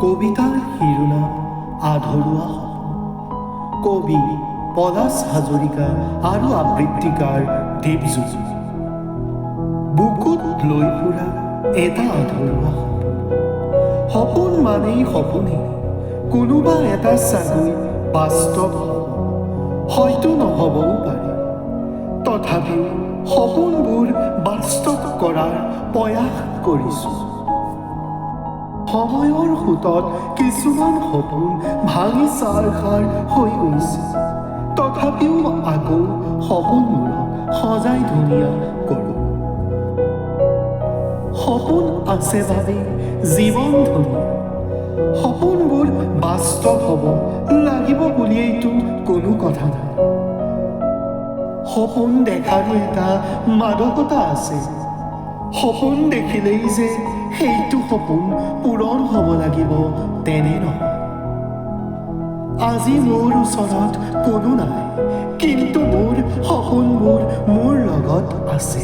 কবিতাৰ শিৰোনাম আধৰুৱা সপোন। কবি পলাশ হাজৰিকা আৰু আবৃত্তিকাৰ দীপজ্যোতি। বুকুত লৈ ফুৰা এটা আধৰুৱা সপোন। সপোন মানেই সপোনেই, কোনোবা এটা চাগৈ বাস্তৱ হ'ব, হয়তো নহ'বও পাৰে। তথাপিও সপোনবোৰ বাস্তৱ কৰাৰ প্ৰয়াস কৰিছোঁ। সময়ৰ সোঁতত কিছুমান সপোন ভাঙি ছাৰখাৰ হৈ গৈছে, তথাপিও আকৌ সপোনবোৰক সজাই ধুনীয়া কৰোঁ। সপোন আছে বাবেই জীৱন ধুনীয়া। সপোনবোৰ বাস্তৱ হ'ব লাগিব বুলিয়েইতো কোনো কথা নাই। সপোন দেখাৰো এটা মাদকতা আছে। সপোন দেখিলেই যে সেইটো সপোন পূৰণ হ'ব লাগিব তেনে নহয়। আজি মোৰ ওচৰত কোনো নাই, কিন্তু মোৰ সপোনবোৰ মোৰ লগত আছে।